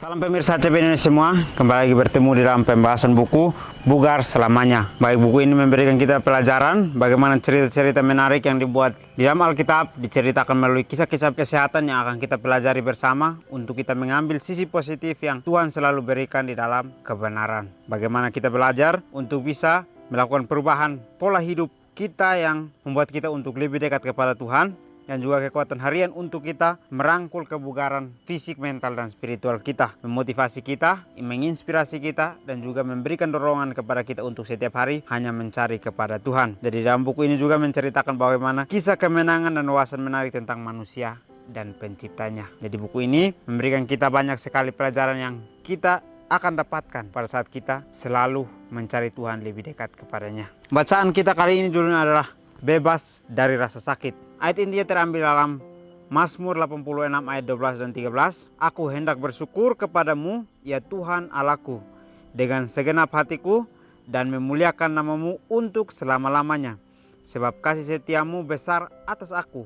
Salam pemirsa CPN semua, kembali lagi bertemu di dalam pembahasan buku Bugar Selamanya. Baik, buku ini memberikan kita pelajaran bagaimana cerita-cerita menarik yang dibuat di dalam Alkitab diceritakan melalui kisah-kisah kesehatan yang akan kita pelajari bersama untuk kita mengambil sisi positif yang Tuhan selalu berikan di dalam kebenaran. Bagaimana kita belajar untuk bisa melakukan perubahan pola hidup kita yang membuat kita untuk lebih dekat kepada Tuhan, dan juga kekuatan harian untuk kita merangkul kebugaran fisik, mental, dan spiritual kita, memotivasi kita, menginspirasi kita, dan juga memberikan dorongan kepada kita untuk setiap hari hanya mencari kepada Tuhan. Jadi dalam buku ini juga menceritakan bagaimana kisah kemenangan dan wawasan menarik tentang manusia dan penciptanya. Jadi buku ini memberikan kita banyak sekali pelajaran yang kita akan dapatkan pada saat kita selalu mencari Tuhan lebih dekat kepadanya. Bacaan kita kali ini judulnya adalah Bebas dari Rasa Sakit. Ayat ini terambil dalam Mazmur 86 ayat 12 dan 13. Aku hendak bersyukur kepadamu, ya Tuhan Allahku, dengan segenap hatiku, dan memuliakan namamu untuk selama-lamanya. Sebab kasih setiamu besar atas aku,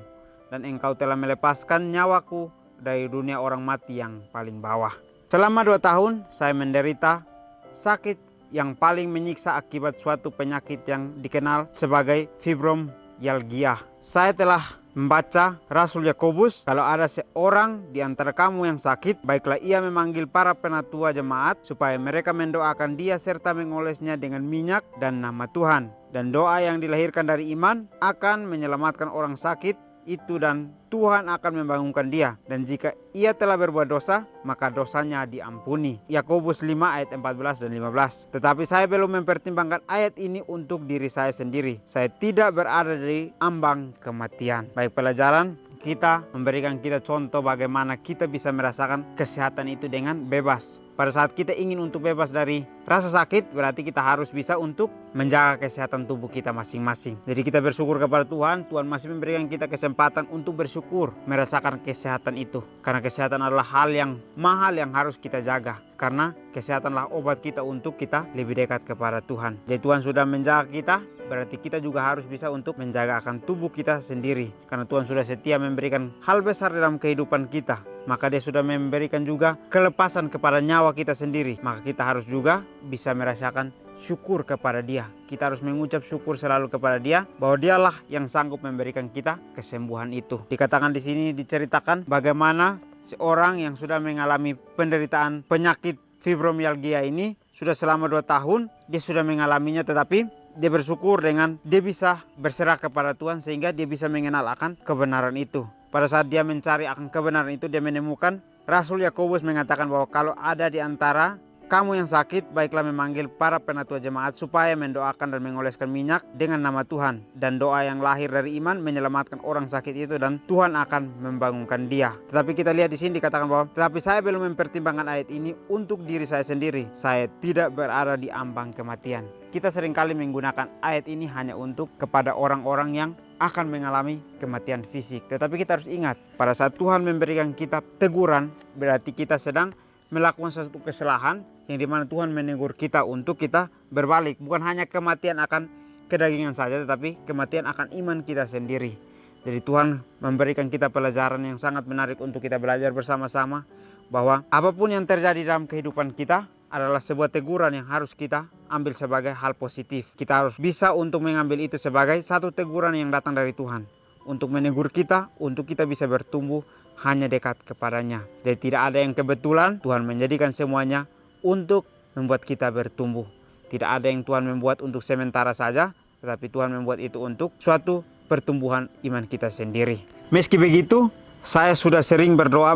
dan engkau telah melepaskan nyawaku dari dunia orang mati yang paling bawah. Selama 2 tahun saya menderita sakit yang paling menyiksa akibat suatu penyakit yang dikenal sebagai fibromyalgia. Saya telah membaca Rasul Yakobus, kalau ada seorang di antara kamu yang sakit, baiklah ia memanggil para penatua jemaat supaya mereka mendoakan dia serta mengolesnya dengan minyak dan nama Tuhan. Dan doa yang dilahirkan dari iman akan menyelamatkan orang sakit itu, dan Tuhan akan membangunkan dia. Dan jika ia telah berbuat dosa, maka dosanya diampuni. Yakobus 5 ayat 14 dan 15. Tetapi saya belum mempertimbangkan ayat ini untuk diri saya sendiri. Saya tidak berada di ambang kematian. Baik, pelajaran kita memberikan kita contoh bagaimana kita bisa merasakan kesehatan itu dengan bebas. Pada saat kita ingin untuk bebas dari rasa sakit, berarti kita harus bisa untuk menjaga kesehatan tubuh kita masing-masing. Jadi kita bersyukur kepada Tuhan, Tuhan masih memberikan kita kesempatan untuk bersyukur merasakan kesehatan itu. Karena kesehatan adalah hal yang mahal yang harus kita jaga. Karena kesehatanlah obat kita untuk kita lebih dekat kepada Tuhan. Jadi Tuhan sudah menjaga kita, berarti kita juga harus bisa untuk menjaga akan tubuh kita sendiri. Karena Tuhan sudah setia memberikan hal besar dalam kehidupan kita, maka dia sudah memberikan juga kelepasan kepada nyawa kita sendiri. Maka kita harus juga bisa merasakan syukur kepada dia. Kita harus mengucap syukur selalu kepada dia, bahwa dialah yang sanggup memberikan kita kesembuhan itu. Dikatakan di sini, diceritakan bagaimana seorang yang sudah mengalami penderitaan penyakit fibromyalgia ini sudah selama 2 tahun dia sudah mengalaminya, tetapi dia bersyukur dengan dia bisa berserah kepada Tuhan sehingga dia bisa mengenal akan kebenaran itu. Pada saat dia mencari akan kebenaran itu, dia menemukan Rasul Yakobus mengatakan bahwa kalau ada di antara kamu yang sakit, baiklah memanggil para penatua jemaat supaya mendoakan dan mengoleskan minyak dengan nama Tuhan. Dan doa yang lahir dari iman menyelamatkan orang sakit itu, dan Tuhan akan membangunkan dia. Tetapi kita lihat di sini dikatakan bahwa, tetapi saya belum mempertimbangkan ayat ini untuk diri saya sendiri. Saya tidak berada di ambang kematian. Kita seringkali menggunakan ayat ini hanya untuk kepada orang-orang yang akan mengalami kematian fisik. Tetapi kita harus ingat, pada saat Tuhan memberikan kita teguran, berarti kita sedang melakukan sesuatu kesalahan yang dimana Tuhan menegur kita untuk kita berbalik. Bukan hanya kematian akan kedagingan saja, tetapi kematian akan iman kita sendiri. Jadi Tuhan memberikan kita pelajaran yang sangat menarik untuk kita belajar bersama-sama, bahwa apapun yang terjadi dalam kehidupan kita adalah sebuah teguran yang harus kita ambil sebagai hal positif. Kita harus bisa untuk mengambil itu sebagai satu teguran yang datang dari Tuhan, untuk menegur kita, untuk kita bisa bertumbuh hanya dekat kepadanya. Jadi tidak ada yang kebetulan. Tuhan menjadikan semuanya untuk membuat kita bertumbuh. Tidak ada yang Tuhan membuat untuk sementara saja, tetapi Tuhan membuat itu untuk suatu pertumbuhan iman kita sendiri. Meski begitu, saya sudah sering berdoa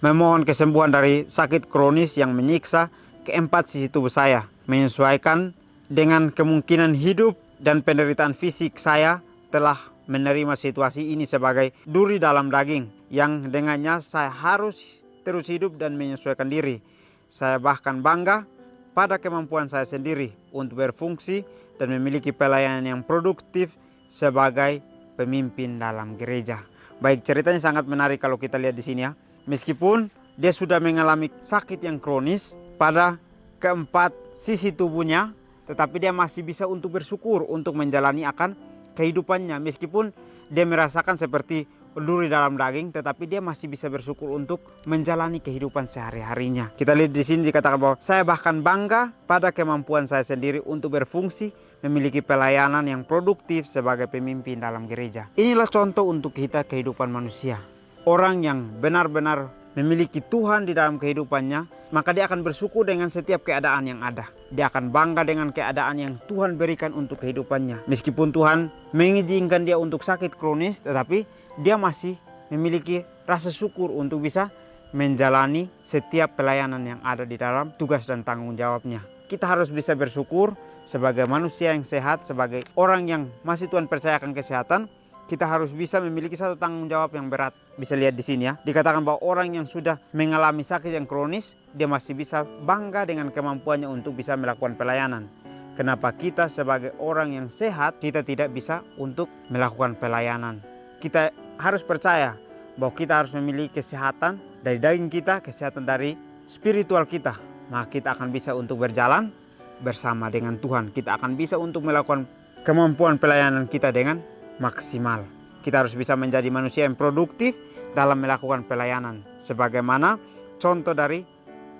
memohon kesembuhan dari sakit kronis yang menyiksa keempat sisi tubuh saya. Menyesuaikan dengan kemungkinan hidup dan penderitaan fisik, saya telah menerima situasi ini sebagai duri dalam daging, yang dengannya saya harus terus hidup dan menyesuaikan diri. Saya bahkan bangga pada kemampuan saya sendiri untuk berfungsi dan memiliki pelayanan yang produktif sebagai pemimpin dalam gereja. Baik, ceritanya sangat menarik kalau kita lihat di sini ya. Meskipun dia sudah mengalami sakit yang kronis pada keempat sisi tubuhnya, tetapi dia masih bisa untuk bersyukur untuk menjalani akan kehidupannya. Meskipun dia merasakan seperti duri dalam daging, tetapi dia masih bisa bersyukur untuk menjalani kehidupan sehari-harinya. Kita lihat di sini dikatakan bahwa saya bahkan bangga pada kemampuan saya sendiri untuk berfungsi, memiliki pelayanan yang produktif sebagai pemimpin dalam gereja. Inilah contoh untuk kita kehidupan manusia. Orang yang benar-benar memiliki Tuhan di dalam kehidupannya, maka dia akan bersyukur dengan setiap keadaan yang ada. Dia akan bangga dengan keadaan yang Tuhan berikan untuk kehidupannya. Meskipun Tuhan mengizinkan dia untuk sakit kronis, tetapi dia masih memiliki rasa syukur untuk bisa menjalani setiap pelayanan yang ada di dalam tugas dan tanggung jawabnya. Kita harus bisa bersyukur sebagai manusia yang sehat, sebagai orang yang masih Tuhan percayakan kesehatan. Kita harus bisa memiliki satu tanggung jawab yang berat. Bisa lihat di sini ya, dikatakan bahwa orang yang sudah mengalami sakit yang kronis, dia masih bisa bangga dengan kemampuannya untuk bisa melakukan pelayanan. Kenapa kita sebagai orang yang sehat, kita tidak bisa untuk melakukan pelayanan? Kita harus percaya bahwa kita harus memiliki kesehatan dari daging kita, kesehatan dari spiritual kita. Maka kita akan bisa untuk berjalan bersama dengan Tuhan. Kita akan bisa untuk melakukan kemampuan pelayanan kita dengan maksimal. Kita harus bisa menjadi manusia yang produktif dalam melakukan pelayanan. Sebagaimana contoh dari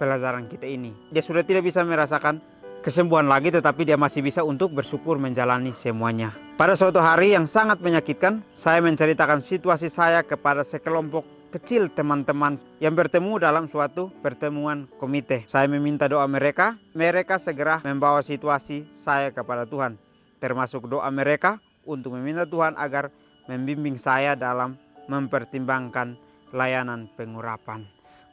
pelajaran kita ini. Dia sudah tidak bisa merasakan kesembuhan lagi, tetapi dia masih bisa untuk bersyukur menjalani semuanya. Pada suatu hari yang sangat menyakitkan, saya menceritakan situasi saya kepada sekelompok kecil teman-teman yang bertemu dalam suatu pertemuan komite. Saya meminta doa mereka segera membawa situasi saya kepada Tuhan. Termasuk doa mereka untuk meminta Tuhan agar membimbing saya dalam mempertimbangkan layanan pengurapan.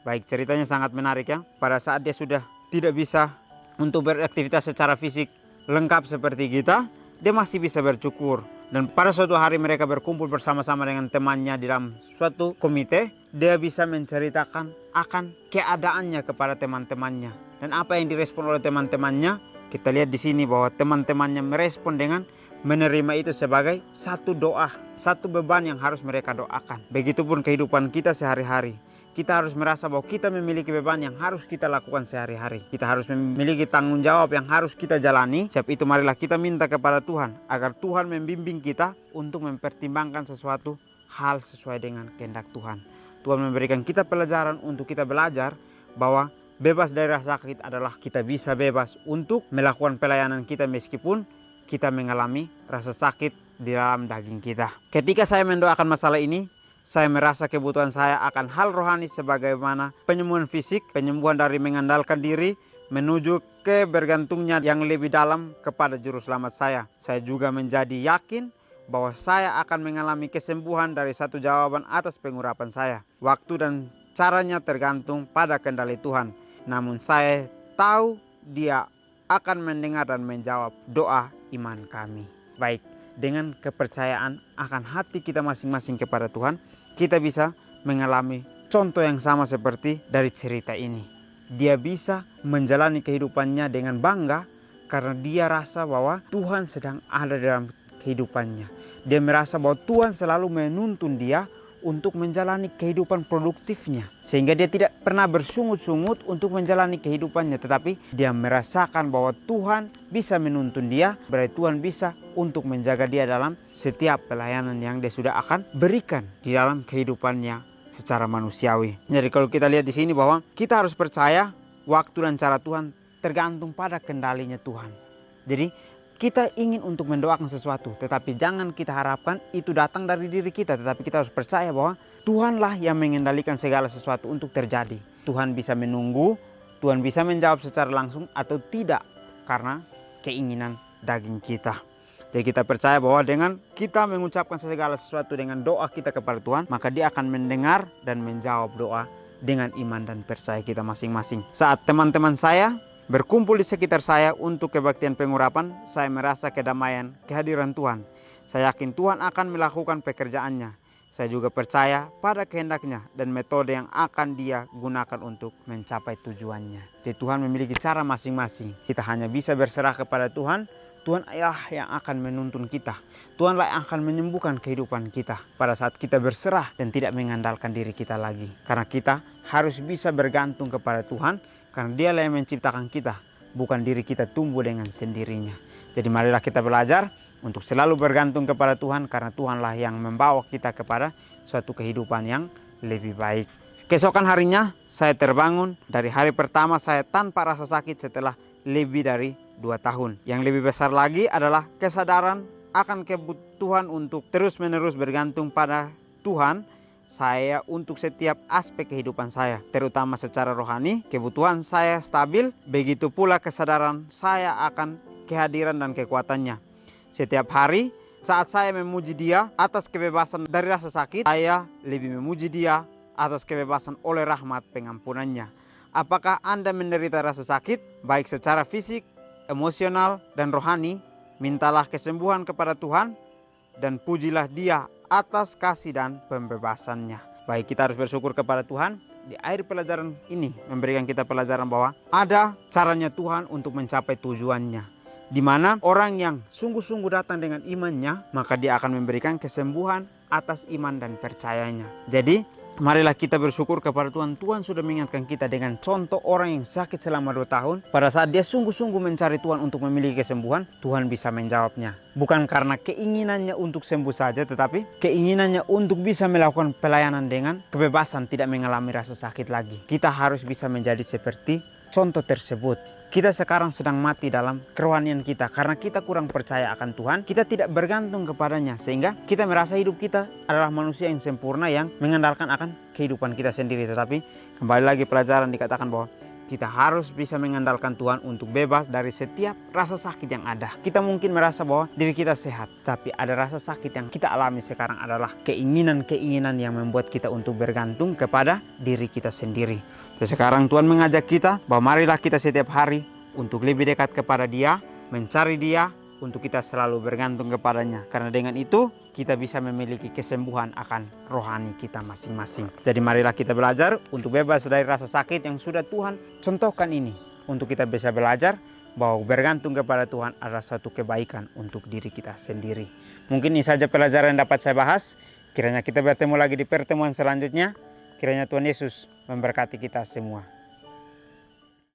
Baik, ceritanya sangat menarik ya. Pada saat dia sudah tidak bisa untuk beraktivitas secara fisik lengkap seperti kita, dia masih bisa bersyukur. Dan pada suatu hari mereka berkumpul bersama-sama dengan temannya di dalam suatu komite, dia bisa menceritakan akan keadaannya kepada teman-temannya. Dan apa yang direspon oleh teman-temannya, kita lihat di sini bahwa teman-temannya merespon dengan menerima itu sebagai satu doa, satu beban yang harus mereka doakan. Begitupun kehidupan kita sehari-hari. Kita harus merasa bahwa kita memiliki beban yang harus kita lakukan sehari-hari. Kita harus memiliki tanggung jawab yang harus kita jalani. Sebab itu marilah kita minta kepada Tuhan agar Tuhan membimbing kita untuk mempertimbangkan sesuatu hal sesuai dengan kehendak Tuhan. Tuhan memberikan kita pelajaran untuk kita belajar bahwa bebas dari rasa sakit adalah kita bisa bebas untuk melakukan pelayanan kita meskipun kita mengalami rasa sakit di dalam daging kita. Ketika saya mendoakan masalah ini, saya merasa kebutuhan saya akan hal rohani sebagaimana penyembuhan fisik, penyembuhan dari mengandalkan diri, menuju ke bergantungnya yang lebih dalam kepada juru selamat saya. Saya juga menjadi yakin bahwa saya akan mengalami kesembuhan dari satu jawaban atas pengurapan saya. Waktu dan caranya tergantung pada kendali Tuhan. Namun saya tahu Dia akan mendengar dan menjawab doa iman kami. Baik, dengan kepercayaan akan hati kita masing-masing kepada Tuhan, kita bisa mengalami contoh yang sama seperti dari cerita ini. Dia bisa menjalani kehidupannya dengan bangga karena dia rasa bahwa Tuhan sedang ada dalam kehidupannya. Dia merasa bahwa Tuhan selalu menuntun dia untuk menjalani kehidupan produktifnya. Sehingga dia tidak pernah bersungut-sungut untuk menjalani kehidupannya. Tetapi dia merasakan bahwa Tuhan bisa menuntun dia. Berarti Tuhan bisa untuk menjaga dia dalam setiap pelayanan yang dia sudah akan berikan di dalam kehidupannya secara manusiawi. Jadi kalau kita lihat di sini bahwa kita harus percaya waktu dan cara Tuhan tergantung pada kendalinya Tuhan. Jadi kita ingin untuk mendoakan sesuatu, tetapi jangan kita harapkan itu datang dari diri kita. Tetapi kita harus percaya bahwa Tuhanlah yang mengendalikan segala sesuatu untuk terjadi. Tuhan bisa menunggu, Tuhan bisa menjawab secara langsung atau tidak karena keinginan daging kita. Jadi kita percaya bahwa dengan kita mengucapkan segala sesuatu dengan doa kita kepada Tuhan, maka Dia akan mendengar dan menjawab doa dengan iman dan percaya kita masing-masing. Saat teman-teman saya berkumpul di sekitar saya untuk kebaktian pengurapan, saya merasa kedamaian kehadiran Tuhan. Saya yakin Tuhan akan melakukan pekerjaannya. Saya juga percaya pada kehendaknya dan metode yang akan Dia gunakan untuk mencapai tujuannya. Jadi Tuhan memiliki cara masing-masing. Kita hanya bisa berserah kepada Tuhan. Tuhanlah yang akan menuntun kita. Tuhanlah yang akan menyembuhkan kehidupan kita pada saat kita berserah dan tidak mengandalkan diri kita lagi. Karena kita harus bisa bergantung kepada Tuhan. Karena Dialah yang menciptakan kita, bukan diri kita tumbuh dengan sendirinya. Jadi marilah kita belajar untuk selalu bergantung kepada Tuhan, karena Tuhanlah yang membawa kita kepada suatu kehidupan yang lebih baik. Keesokan harinya saya terbangun. Dari hari pertama saya tanpa rasa sakit setelah lebih dari 2 tahun. Yang lebih besar lagi adalah kesadaran akan kebutuhan untuk terus-menerus bergantung pada Tuhan saya untuk setiap aspek kehidupan saya, terutama secara rohani. Kebutuhan saya stabil, begitu pula kesadaran saya akan kehadiran dan kekuatannya. Setiap hari saat saya memuji Dia atas kebebasan dari rasa sakit, saya lebih memuji Dia atas kebebasan oleh rahmat pengampunannya. Apakah Anda menderita rasa sakit, baik secara fisik, emosional, dan rohani? Mintalah kesembuhan kepada Tuhan dan pujilah Dia atas kasih dan pembebasannya. Baik, kita harus bersyukur kepada Tuhan. Di akhir pelajaran ini memberikan kita pelajaran bahwa ada caranya Tuhan untuk mencapai tujuannya, di mana orang yang sungguh-sungguh datang dengan imannya, maka Dia akan memberikan kesembuhan atas iman dan percayanya. Jadi marilah kita bersyukur kepada Tuhan. Tuhan sudah mengingatkan kita dengan contoh orang yang sakit selama 2 tahun. Pada saat dia sungguh-sungguh mencari Tuhan untuk memiliki kesembuhan, Tuhan bisa menjawabnya. Bukan karena keinginannya untuk sembuh saja, tetapi keinginannya untuk bisa melakukan pelayanan dengan kebebasan, tidak mengalami rasa sakit lagi. Kita harus bisa menjadi seperti contoh tersebut. Kita sekarang sedang mati dalam kerohanian kita karena kita kurang percaya akan Tuhan. Kita tidak bergantung kepadanya, sehingga kita merasa hidup kita adalah manusia yang sempurna yang mengandalkan akan kehidupan kita sendiri. Tetapi kembali lagi pelajaran dikatakan bahwa kita harus bisa mengandalkan Tuhan untuk bebas dari setiap rasa sakit yang ada. Kita mungkin merasa bahwa diri kita sehat, tapi ada rasa sakit yang kita alami sekarang adalah keinginan-keinginan yang membuat kita untuk bergantung kepada diri kita sendiri. Sekarang Tuhan mengajak kita bahwa marilah kita setiap hari untuk lebih dekat kepada Dia, mencari Dia, untuk kita selalu bergantung kepadanya. Karena dengan itu kita bisa memiliki kesembuhan akan rohani kita masing-masing. Jadi marilah kita belajar untuk bebas dari rasa sakit yang sudah Tuhan contohkan ini. Untuk kita bisa belajar bahwa bergantung kepada Tuhan adalah satu kebaikan untuk diri kita sendiri. Mungkin ini saja pelajaran yang dapat saya bahas. Kiranya kita bertemu lagi di pertemuan selanjutnya. Kiranya Tuhan Yesus memberkati kita semua.